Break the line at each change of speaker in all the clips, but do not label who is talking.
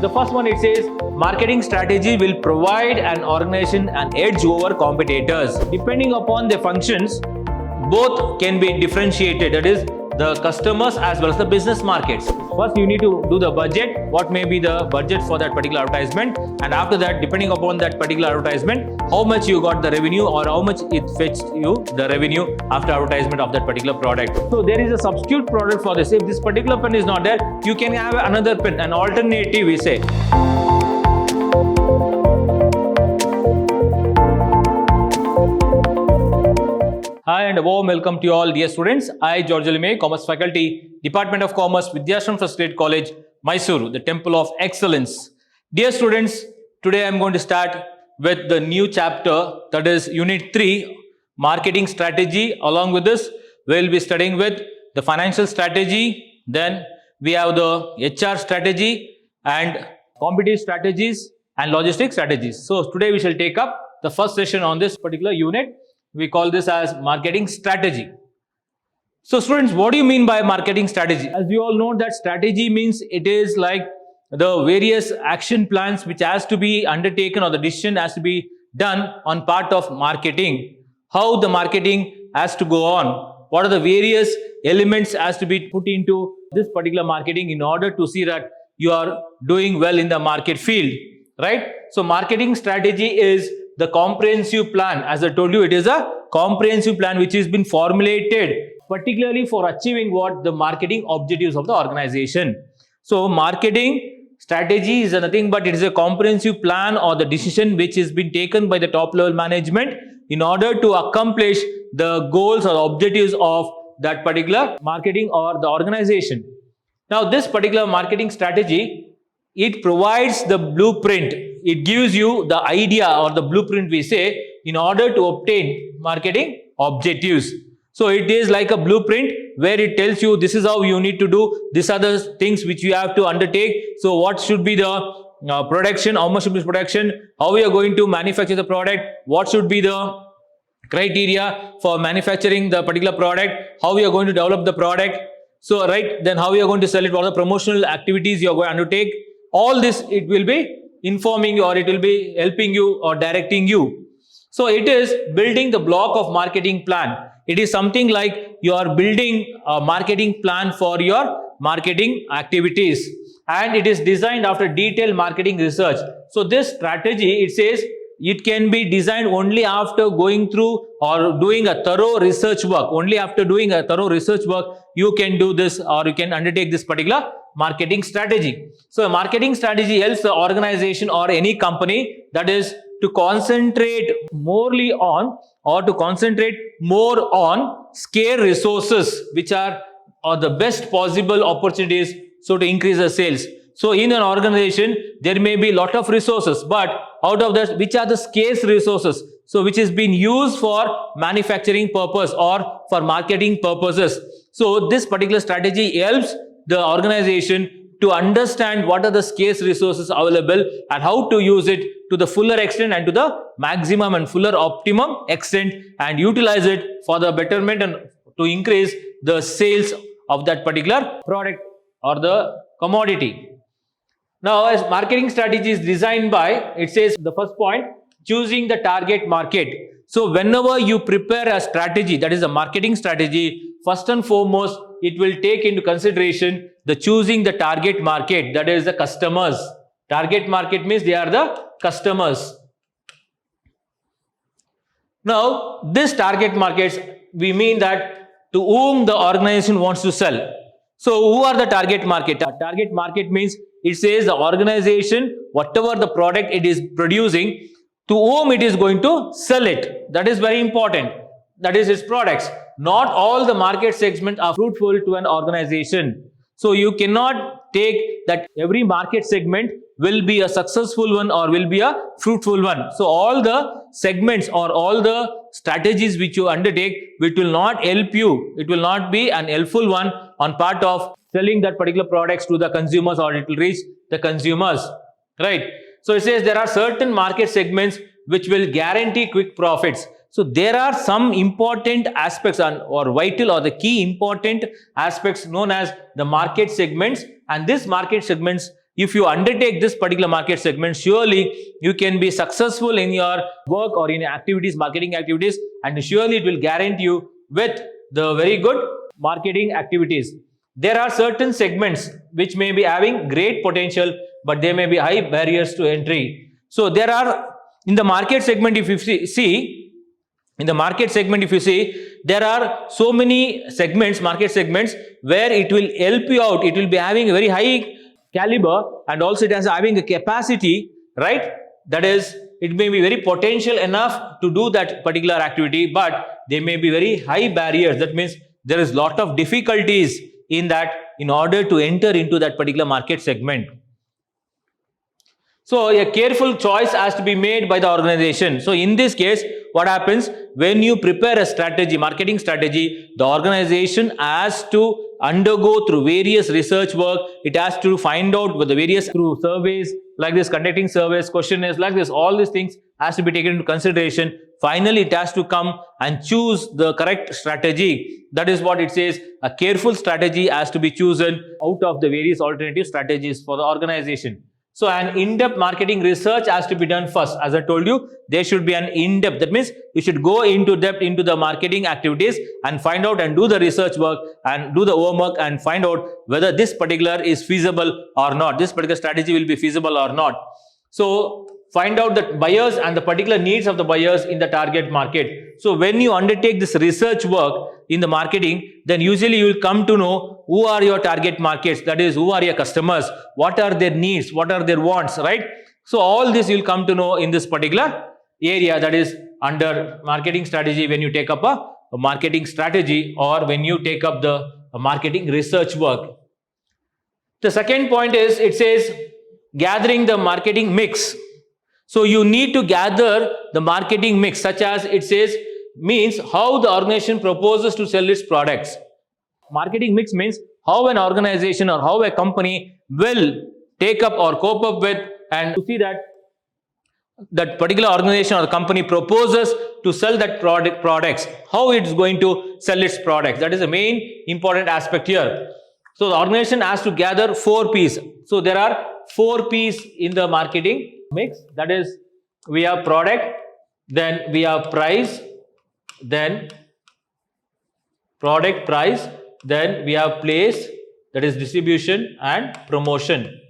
The first one, it says marketing strategy will provide an organization an edge over competitors. Depending upon their functions, both can be differentiated, that is the customers as well as the business markets. First, you need to do the budget, what may be the budget for that particular advertisement, and after that, depending upon that particular advertisement, how much you got the revenue or how much it fetched you the revenue after advertisement of that particular product. So there is a substitute product for this. If this particular pen is not there, you can have another pen, an alternative, we say. Hi and a warm welcome to you all, dear students. I, JAYALAKSHMIPURAM, Commerce Faculty, Department of Commerce, Vidhyaashram First Grade College, MYSURU, the Temple of Excellence. Dear students, today I am going to start with the new chapter, that is Unit 3, Marketing Strategy. Along with this, we will be studying with the Financial Strategy, then we have the HR Strategy and Competitive Strategies and Logistic Strategies. So today we shall take up the first session on this particular unit. We call this as marketing strategy. So students, what do you mean by marketing strategy? As you all know, that strategy means it is like the various action plans which has to be undertaken or the decision has to be done on part of marketing. How the marketing has to go on. What are the various elements has to be put into this particular marketing in order to see that you are doing well in the market field, right? So marketing strategy is the comprehensive plan. As I told you, it is a comprehensive plan which has been formulated particularly for achieving what the marketing objectives of the organization. So marketing strategy is nothing but it is a comprehensive plan or the decision which has been taken by the top level management in order to accomplish the goals or objectives of that particular marketing or the organization. Now this particular marketing strategy, it provides the blueprint. It gives you the idea or the blueprint, we say, in order to obtain marketing objectives. So it is like a blueprint where it tells you this is how you need to do, these are the things which you have to undertake. So what should be the production, how much should be production, how we are going to manufacture the product, what should be the criteria for manufacturing the particular product, how we are going to develop the product. So right, then how we are going to sell it, what are the promotional activities you are going to undertake. All this, it will be informing you or it will be helping you or directing you. So it is building the block of marketing plan. It is something like you are building a marketing plan for your marketing activities, and it is designed after detailed marketing research. So this strategy, it says it can be designed only after going through or doing a thorough research work. Only after doing a thorough research work, you can do this or you can undertake this particular marketing strategy. So a marketing strategy helps the organization or any company, that is to concentrate more on scarce resources which are the best possible opportunities, so to increase the sales. So in an organization, there may be a lot of resources, but out of that, which are the scarce resources? So which is being used for manufacturing purpose or for marketing purposes. So this particular strategy helps the organization to understand what are the scarce resources available and how to use it to the fuller extent and to the maximum and fuller optimum extent and utilize it for the betterment and to increase the sales of that particular product or the commodity. Now, as marketing strategy is designed by, it says the first point, choosing the target market. So whenever you prepare a strategy, that is a marketing strategy, first and foremost, it will take into consideration the choosing the target market, that is the customers. Target market means they are the customers. Now, this target markets, we mean that to whom the organization wants to sell. So who are the target market? Target market means it says the organization, whatever the product it is producing, to whom it is going to sell it. That is very important. That is its products. Not all the market segments are fruitful to an organization. So you cannot take that every market segment will be a successful one or will be a fruitful one. So all the segments or all the strategies which you undertake, which will not help you, it will not be an helpful one on part of selling that particular products to the consumers or it will reach the consumers, right? So it says there are certain market segments which will guarantee quick profits. So there are some important aspects or vital or the key important aspects known as the market segments, and these market segments if you undertake this particular market segment, surely you can be successful in your work or in your activities, marketing activities, and surely it will guarantee you with the very good marketing activities. There are certain segments which may be having great potential, but there may be high barriers to entry. So there are, in the market segment, if you see, in the market segment, if you see, there are so many segments, market segments, where it will help you out. It will be having a very high caliber, and also it has having a capacity, right? That is, it may be very potential enough to do that particular activity, but there may be very high barriers. That means there is lot of difficulties in that, in order to enter into that particular market segment. So a careful choice has to be made by the organization. So in this case, what happens when you prepare a strategy, marketing strategy, the organization has to undergo through various research work. It has to find out with the various, through surveys like this, conducting surveys, questionnaires like this, all these things has to be taken into consideration. Finally, it has to come and choose the correct strategy. That is what it says. A careful strategy has to be chosen out of the various alternative strategies for the organization. So an in-depth marketing research has to be done first. As I told you, there should be an in-depth. That means you should go into depth into the marketing activities and find out and do the research work and do the homework and find out whether this particular is feasible or not. This particular strategy will be feasible or not. So find out the buyers and the particular needs of the buyers in the target market. So when you undertake this research work in the marketing, then usually you will come to know who are your target markets, that is, who are your customers, what are their needs, what are their wants, right? So all this you will come to know in this particular area, that is under marketing strategy, when you take up a marketing strategy or when you take up the marketing research work. The second point is, it says gathering the marketing mix. So you need to gather the marketing mix, such as it says, means how the organization proposes to sell its products. Marketing mix means how an organization or how a company will take up or cope up with, and to see that that particular organization or company proposes to sell that products, how it's going to sell its products. That is the main important aspect here. So the organization has to gather 4 P's. So there are 4 P's in the marketing mix. That is, we have product, then we have price, then product, price, then we have place, that is distribution, and promotion.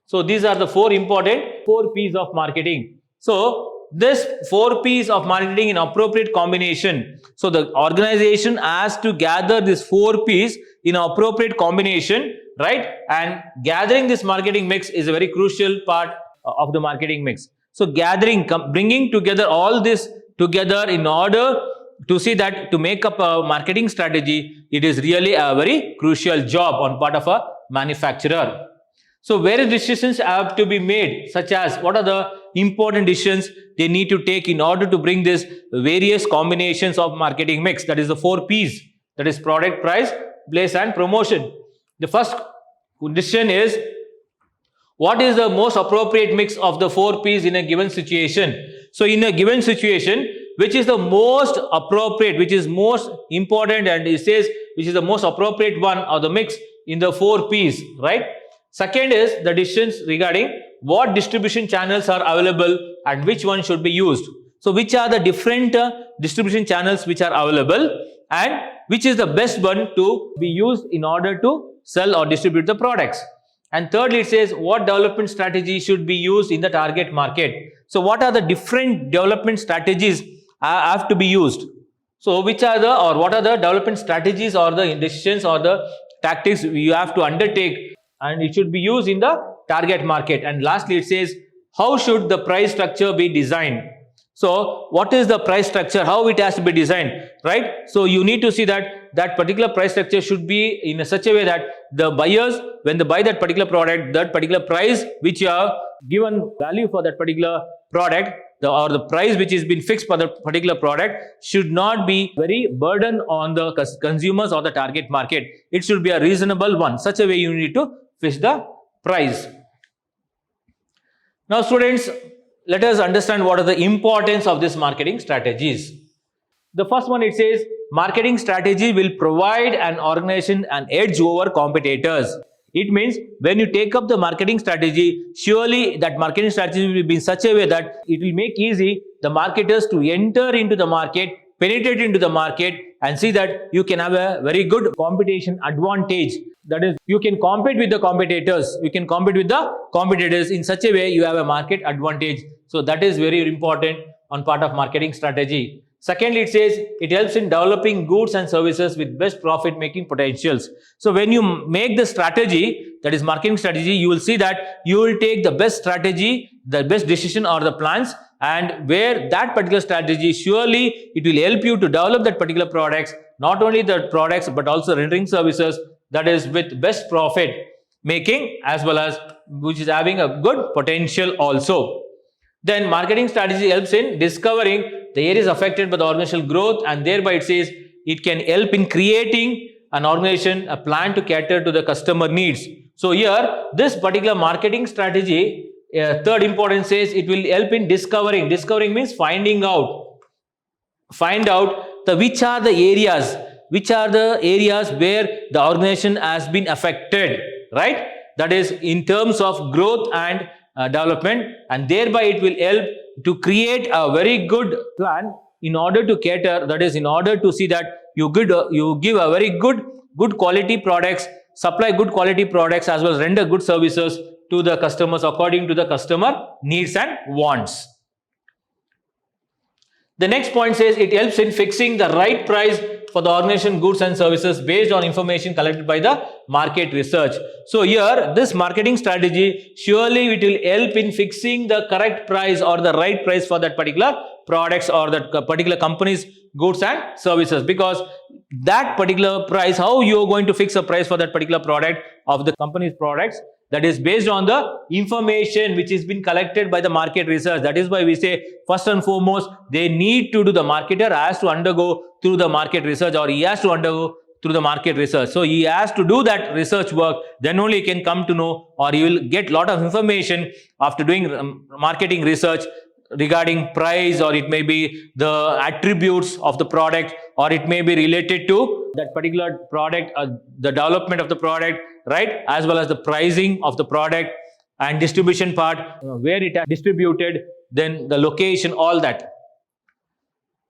So these are the 4 important 4 P's of marketing. So this 4 P's of marketing in appropriate combination. So the organization has to gather this 4 P's in appropriate combination, right? And gathering this marketing mix is a very crucial part of the marketing mix. So gathering, bringing together all this together in order to see that to make up a marketing strategy, it is really a very crucial job on part of a manufacturer. So various decisions have to be made, such as what are the important decisions they need to take in order to bring this various combinations of marketing mix. That is the 4 P's, that is product, price, place, and promotion. The first decision is, what is the most appropriate mix of the 4 P's in a given situation? So in a given situation, which is the most appropriate, which is most important, and it says which is the most appropriate one of the mix in the 4 P's, right? Second is the decisions regarding what distribution channels are available and which one should be used. So which are the different distribution channels which are available and which is the best one to be used in order to sell or distribute the products. And thirdly, it says what development strategy should be used in the target market. So what are the different development strategies have to be used? So which are the, or what are the development strategies or the decisions or the tactics you have to undertake, and it should be used in the target market. And lastly, it says how should the price structure be designed. So what is the price structure, how it has to be designed, right? So you need to see that that particular price structure should be in such a way that the buyers, when they buy that particular product, that particular price which you have given value for that particular product, or the price which has been fixed for the particular product, should not be very burden on the consumers or the target market. It should be a reasonable one. Such a way you need to fix the price. Now students, let us understand what are the importance of these marketing strategies. The first one, it says marketing strategy will provide an organization an edge over competitors. It means when you take up the marketing strategy, surely that marketing strategy will be in such a way that it will make easy the marketers to enter into the market, penetrate into the market, and see that you can have a very good competition advantage. That is, you can compete with the competitors. You can compete with the competitors in such a way you have a market advantage. So that is very important on part of marketing strategy. Secondly, it says it helps in developing goods and services with best profit making potentials. So when you make the strategy, that is marketing strategy, you will see that you will take the best strategy, the best decision or the plans, and where that particular strategy, surely it will help you to develop that particular products, not only the products but also rendering services, that is with best profit making as well as which is having a good potential also. Then marketing strategy helps in discovering the areas affected by the organizational growth, and thereby it says it can help in creating an organization, a plan to cater to the customer needs. So here, this particular marketing strategy, third importance says it will help in discovering. Discovering means finding out. Find out which are the areas where the organization has been affected, right? That is in terms of growth and development, and thereby it will help to create a very good plan in order to cater, that is in order to see that you give a very good quality products, supply good quality products as well as render good services to the customers according to the customer needs and wants. The next point says it helps in fixing the right price for the organization goods and services based on information collected by the market research. So here, this marketing strategy, surely it will help in fixing the correct price or the right price for that particular products or that particular company's goods and services, because that particular price, how you are going to fix a price for that particular product of the company's products, that is based on the information which has been collected by the market research. That is why we say first and foremost they need to do, the marketer has to undergo through the market research, or he has to undergo through the market research. So he has to do that research work, then only he can come to know, or he will get lot of information after doing marketing research regarding price, or it may be the attributes of the product, or it may be related to that particular product, the development of the product, right, as well as the pricing of the product and distribution part, where it is distributed, then the location, all that.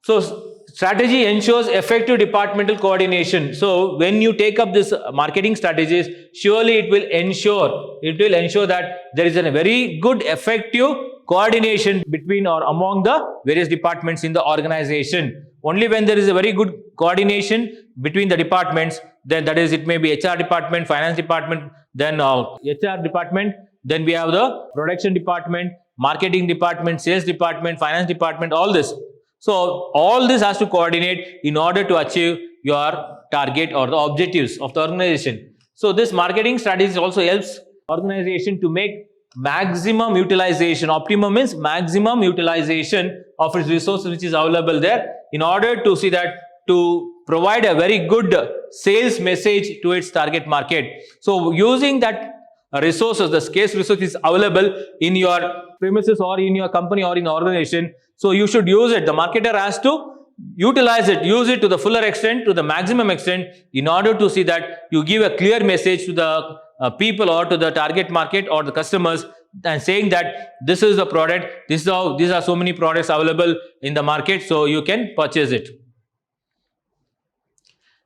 So strategy ensures effective departmental coordination. So when you take up this marketing strategies, surely it will ensure that there is a very good effective coordination between or among the various departments in the organization. Only when there is a very good coordination between the departments, then that is, it may be HR department, finance department, then HR department, then we have the production department, marketing department, sales department, finance department, all this. So all this has to coordinate in order to achieve your target or the objectives of the organization. So this marketing strategy also helps organization to make maximum utilization. Optimum means maximum utilization of its resources which is available there, in order to see that to provide a very good sales message to its target market. So using that resources, the scarce resources available in your premises or in your company or in organization, so you should use it. The marketer has to utilize it, use it to the fuller extent, to the maximum extent, in order to see that you give a clear message to the people or to the target market or the customers, and saying that this is the product, these are so many products available in the market, so you can purchase it.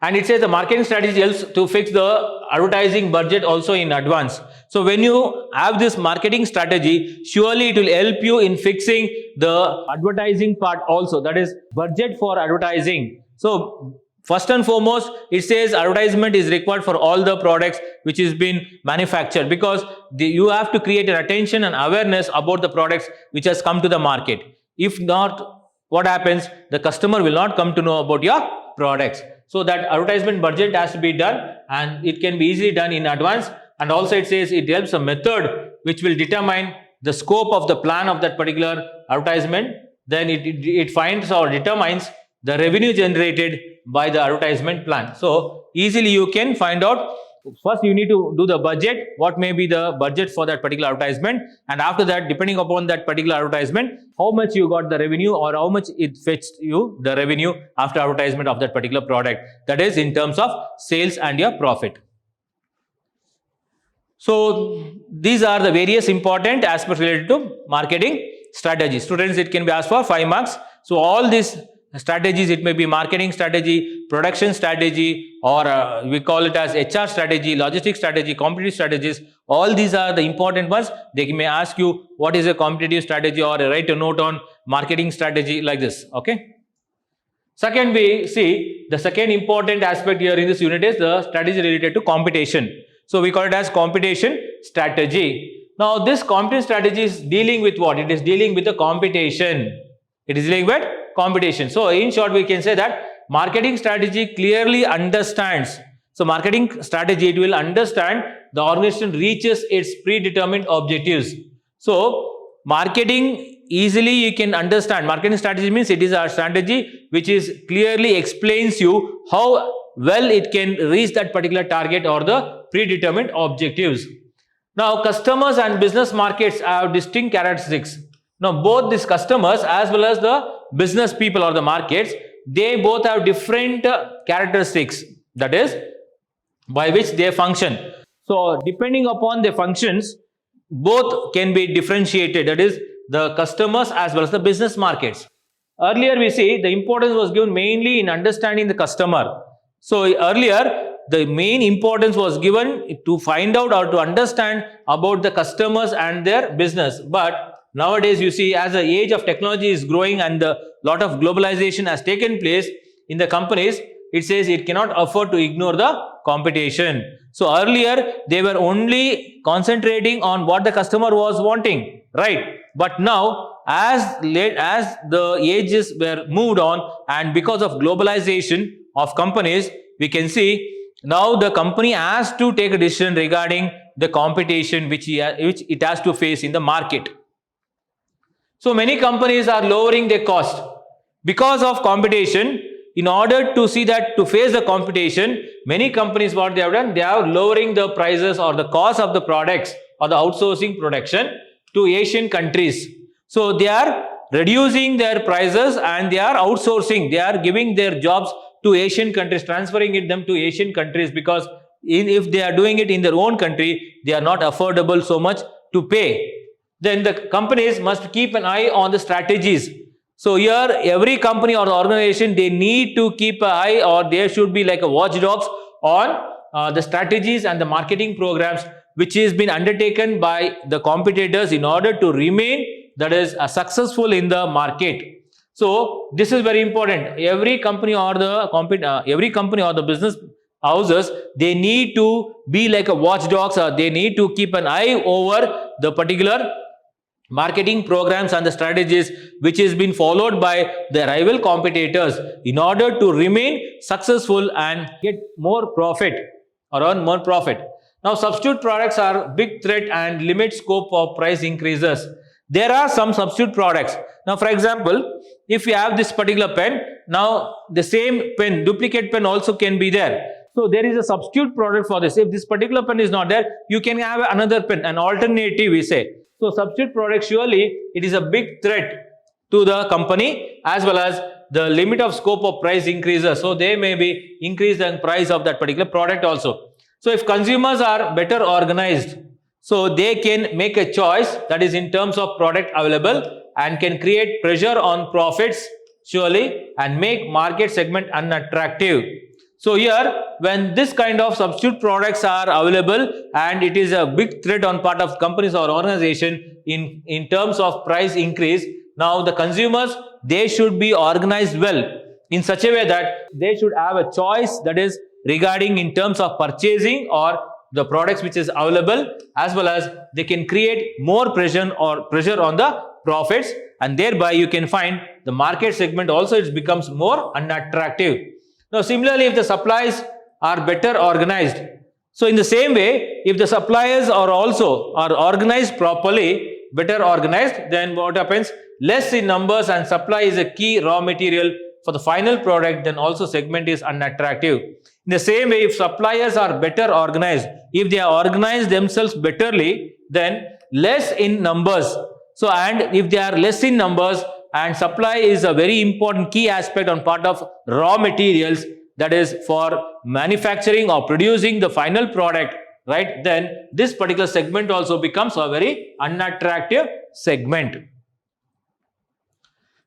And it says the marketing strategy helps to fix the advertising budget also in advance. So when you have this marketing strategy, surely it will help you in fixing the advertising part also, that is budget for advertising. So first and foremost, it says advertisement is required for all the products which is been manufactured, because you have to create an attention and awareness about the products which has come to the market. If not, what happens? The customer will not come to know about your products. So that advertisement budget has to be done, and it can be easily done in advance. And also it says it helps a method which will determine the scope of the plan of that particular advertisement. Then it finds or determines the revenue generated by the advertisement plan. So easily you can find out, first you need to do the budget, what may be the budget for that particular advertisement, and after that, depending upon that particular advertisement, how much you got the revenue or how much it fetched you the revenue after advertisement of that particular product, that is in terms of sales and your profit. So these are the various important aspects related to marketing strategy. Students, it can be asked for 5 marks. So all these strategies, it may be marketing strategy, production strategy, or we call it as HR strategy, logistics strategy, competitive strategies. All these are the important ones. They may ask you what is a competitive strategy, or write a note on marketing strategy, like this. Okay. Second, we see the second important aspect here in this unit is the strategy related to competition. So we call it as competition strategy. Now this competition strategy is dealing with what? It is dealing with the competition. It is dealing with competition. So in short, we can say that marketing strategy clearly understands. So marketing strategy, it will understand the organization reaches its predetermined objectives. So marketing, easily you can understand. Marketing strategy means it is a strategy which is clearly explains you how well it can reach that particular target or the predetermined objectives. Now customers and business markets have distinct characteristics. Now both these customers as well as the business people or the markets, they both have different characteristics, that is by which they function. So depending upon their functions, both can be differentiated, that is the customers as well as the business markets. Earlier we see the importance was given mainly in understanding the customer. So earlier the main importance was given to find out or to understand about the customers and their business. But nowadays you see, as the age of technology is growing and a lot of globalization has taken place in the companies, it says it cannot afford to ignore the competition. So earlier they were only concentrating on what the customer was wanting, right? But now as the ages were moved on, and because of globalization of companies, we can see now the company has to take a decision regarding the competition which it has to face in the market. So many companies are lowering their cost because of competition. In order to see that, to face the competition, many companies, what they have done, they are lowering the prices or the cost of the products or the outsourcing production to Asian countries. So they are reducing their prices and they are outsourcing. They are giving their jobs to Asian countries, transferring them to Asian countries, because if they are doing it in their own country, they are not affordable so much to pay. Then the companies must keep an eye on the strategies. So here every company or the organization, they need to keep an eye, or there should be like a watchdogs on the strategies and the marketing programs which has been undertaken by the competitors in order to remain, that is, successful in the market. So this is very important. Every company or the business houses, they need to be like a watchdogs, or they need to keep an eye over the particular marketing programs and the strategies which is been followed by the rival competitors in order to remain successful and get more profit or earn more profit. Now substitute products are a big threat and limit scope of price increases. There are some substitute products. Now for example, if you have this particular pen, now the same pen, duplicate pen also can be there. So there is a substitute product for this. If this particular pen is not there, you can have another pen, an alternative we say. So substitute product, surely it is a big threat to the company, as well as the limit of scope of price increases. So they may be increase the price of that particular product also. So if consumers are better organized, so they can make a choice, that is in terms of product available, and can create pressure on profits surely and make market segment unattractive. So here, when this kind of substitute products are available and it is a big threat on part of companies or organization in terms of price increase, now the consumers, they should be organized well in such a way that they should have a choice, that is regarding in terms of purchasing or the products which is available, as well as they can create more pressure on the profits, and thereby you can find the market segment also it becomes more unattractive. Now similarly, if the supplies are better organized, so in the same way, if the suppliers are organized properly, better organized, then what happens? Less in numbers and supply is a key raw material for the final product, then also segment is unattractive. In the same way, if suppliers are better organized, if they are organized themselves betterly, then less in numbers. So and if they are less in numbers, and supply is a very important key aspect on part of raw materials, that is for manufacturing or producing the final product, right, then this particular segment also becomes a very unattractive segment.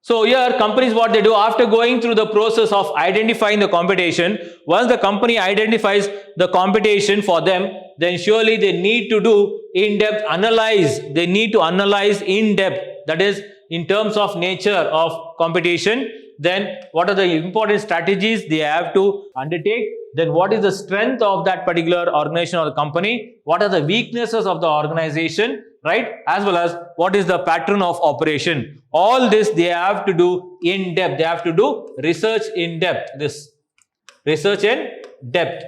So here companies, what they do after going through the process of identifying the competition, once the company identifies the competition for them, then surely they need to do in-depth analyze. They need to analyze in depth, that is in terms of nature of competition. Then what are the important strategies they have to undertake? Then what is the strength of that particular organization or the company? What are the weaknesses of the organization, right? As well as what is the pattern of operation? All this they have to do in depth. They have to do research in depth. This research in depth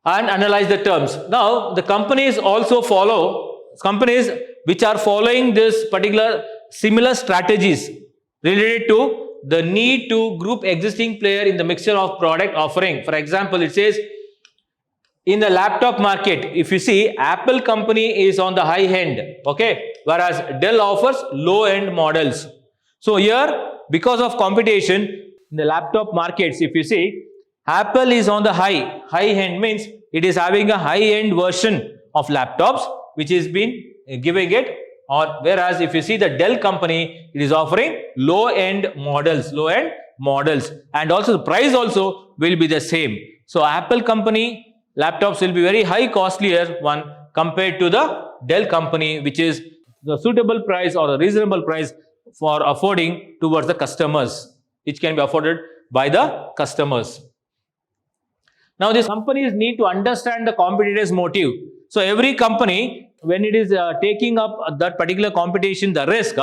and analyze the terms. Now the companies also follow, companies which are following this particular similar strategies related to the need to group existing player in the mixture of product offering. For example, it says in the laptop market, if you see, Apple company is on the high end, okay, whereas Dell offers low end models. So here, because of competition in the laptop markets, if you see, Apple is on the high end means it is having a high end version of laptops which is been giving it, or whereas if you see the Dell company, it is offering low end models, and also the price also will be the same. So Apple company laptops will be very high costlier one compared to the Dell company, which is the suitable price or a reasonable price for affording towards the customers, which can be afforded by the customers. Now these companies need to understand the competitor's motive. So every company, when it is taking up that particular competition, the risk,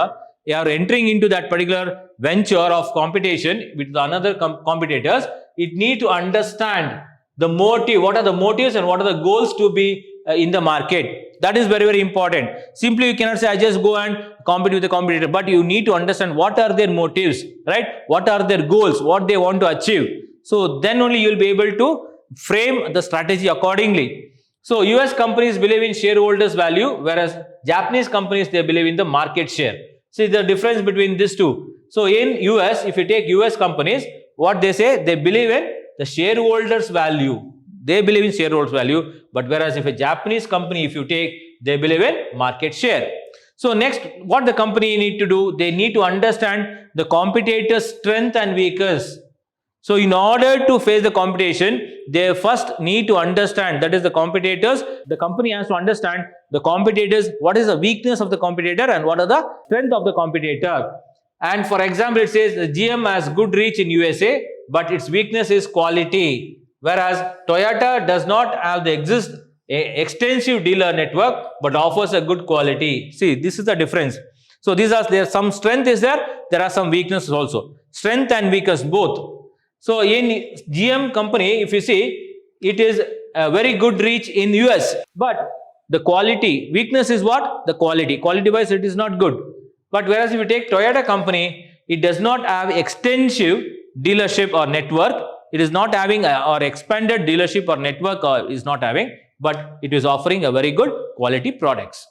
they are entering into that particular venture of competition with the another competitors, it need to understand the motive, what are the motives and what are the goals to be in the market. That is very, very important. Simply you cannot say I just go and compete with the competitor, but you need to understand what are their motives, right? What are their goals, what they want to achieve. So then only you will be able to frame the strategy accordingly. So US companies believe in shareholders value, whereas Japanese companies, they believe in the market share. See the difference between these two. So in US, if you take US companies, what they say, they believe in the shareholders value. They believe in shareholders value, but whereas if a Japanese company, if you take, they believe in market share. So next, what the company need to do, they need to understand the competitor's strength and weakness. So in order to face the competition, they first need to understand, that is the competitors, the company has to understand the competitors, what is the weakness of the competitor and what are the strength of the competitor. And for example, it says the GM has good reach in USA, but its weakness is quality. Whereas Toyota does not have the extensive dealer network, but offers a good quality. See, this is the difference. So these are, there some strength is there are some weaknesses also. Strength and weakness both. So in GM company, if you see, it is a very good reach in US, but the quality, weakness is what? The quality. Quality wise, it is not good. But whereas if you take Toyota company, it does not have extensive dealership or network. It is not having or expanded dealership or network or is not having, but it is offering a very good quality products.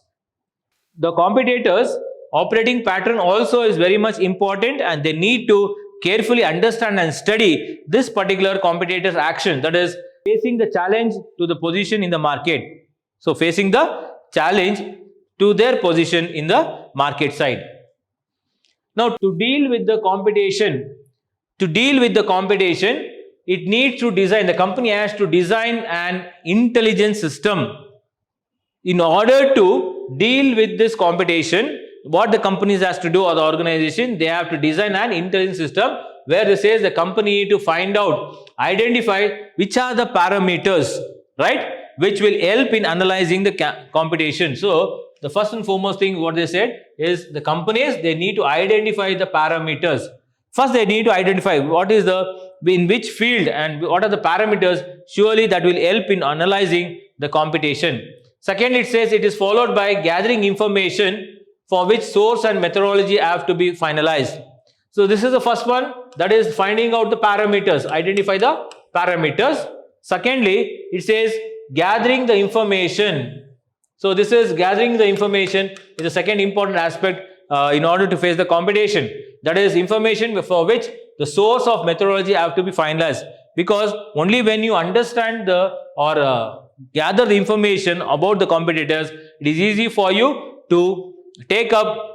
The competitors' operating pattern also is very much important, and they need to carefully understand and study this particular competitor's action, that is facing the challenge to the position in the market. So facing the challenge to their position in the market side. Now to deal with the competition, it needs to design, the company has to design an intelligence system. In order to deal with this competition, what the companies has to do, or the organization, they have to design an intelligence system where they says the company need to find out, identify which are the parameters, right, which will help in analyzing the competition. So the first and foremost thing what they said is the companies, they need to identify the parameters. First they need to identify what is in which field and what are the parameters, surely that will help in analyzing the competition. Second, it says it is followed by gathering information for which source and methodology have to be finalized. So this is the first one, that is finding out the parameters, identify the parameters. Secondly, it says gathering the information. So this is gathering the information is the second important aspect in order to face the competition. That is information for which the source of methodology have to be finalized. because only when you understand gather the information about the competitors, it is easy for you to take up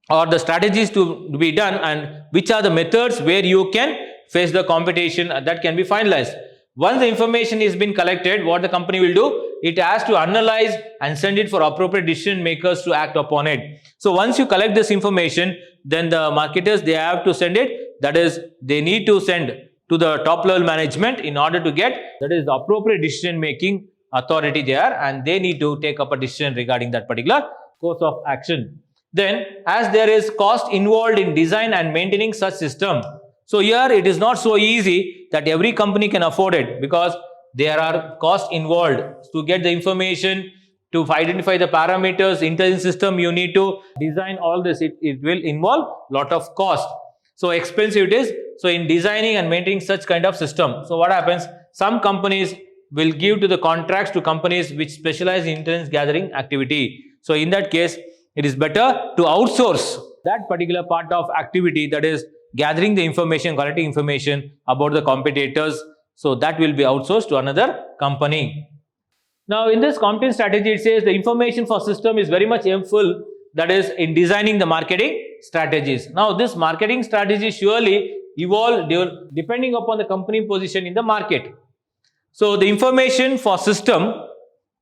or the strategies to be done, and which are the methods where you can face the competition that can be finalized. Once the information is been collected, what the company will do, it has to analyze and send it for appropriate decision makers to act upon it. So once you collect this information, then the marketers, they have to send it, that is, they need to send to the top level management in order to get, that is, the appropriate decision making authority there, and they need to take up a decision regarding that particular course of action. Then, as there is cost involved in design and maintaining such system, so here it is not so easy that every company can afford it, because there are costs involved to get the information, to identify the parameters, intelligence system, you need to design all this. It will involve lot of cost. So expensive it is. So in designing and maintaining such kind of system, so what happens, some companies will give to the contracts to companies which specialize in intelligence gathering activity. So in that case, it is better to outsource that particular part of activity, that is gathering the information, collecting information about the competitors. So that will be outsourced to another company. Now in this competence strategy, it says the information for system is very much helpful, that is in designing the marketing strategies. Now this marketing strategy surely evolve depending upon the company position in the market. So the information for system,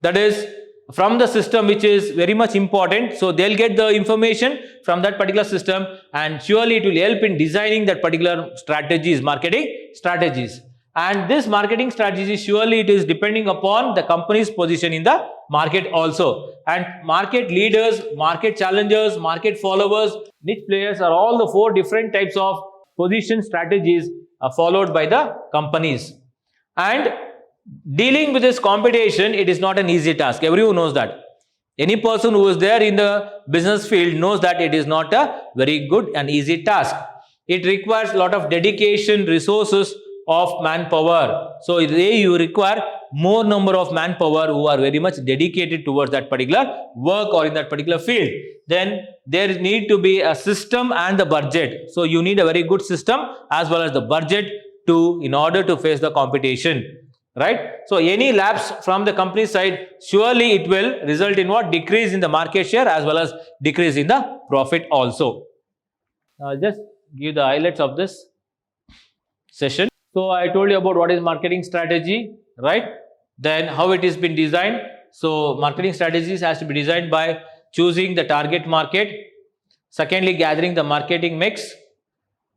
that is from the system, which is very much important. So they'll get the information from that particular system, and surely it will help in designing that particular strategies, marketing strategies. And this marketing strategy, surely it is depending upon the company's position in the market also. And market leaders, market challengers, market followers, niche players are all the 4 different types of position strategies followed by the companies. And dealing with this competition, it is not an easy task. Everyone knows that. Any person who is there in the business field knows that it is not a very good and easy task. It requires a lot of dedication, resources of manpower. So you require more number of manpower who are very much dedicated towards that particular work or in that particular field. Then there need to be a system and the budget. So you need a very good system as well as the budget in order to face the competition. Right? So any lapse from the company side, surely it will result in what? Decrease in the market share as well as decrease in the profit also. Now just give the highlights of this session. So I told you about what is marketing strategy, right? Then how it is been designed. So marketing strategies has to be designed by choosing the target market. Secondly, gathering the marketing mix.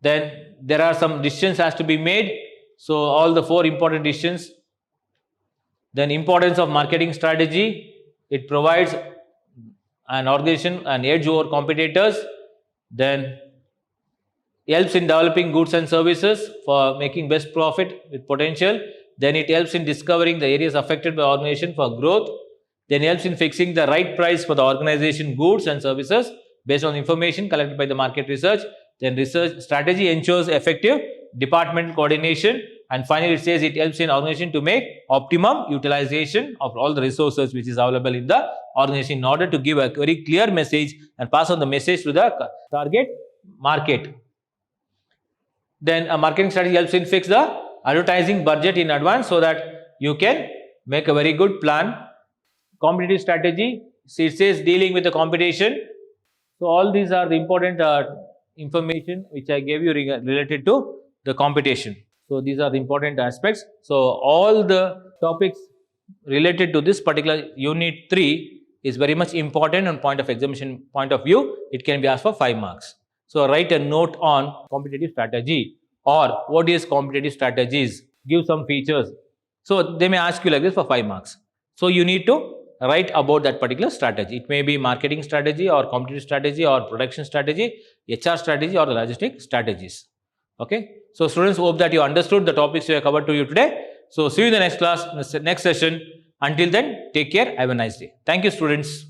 Then there are some decisions has to be made. So all the 4 important decisions. Then importance of marketing strategy. It provides an organization an edge over competitors. Then helps in developing goods and services for making best profit with potential. Then it helps in discovering the areas affected by organization for growth. Then helps in fixing the right price for the organization goods and services based on information collected by the market research. Then research strategy ensures effective departmental coordination. And finally, it says it helps in organization to make optimum utilization of all the resources which is available in the organization in order to give a very clear message and pass on the message to the target market. Then a marketing strategy helps in fix the advertising budget in advance so that you can make a very good plan. Competitive strategy, it says dealing with the competition. So all these are the important information which I gave you related to the competition. So these are the important aspects. So all the topics related to this particular unit 3 is very much important on point of examination point of view. It can be asked for 5 marks. So write a note on competitive strategy or what is competitive strategies. Give some features. So they may ask you like this for 5 marks. So you need to write about that particular strategy. It may be marketing strategy or competitive strategy or production strategy, HR strategy or the logistic strategies. Okay. So students, hope that you understood the topics we have covered to you today. So see you in the next class, next session. Until then, take care. Have a nice day. Thank you, students.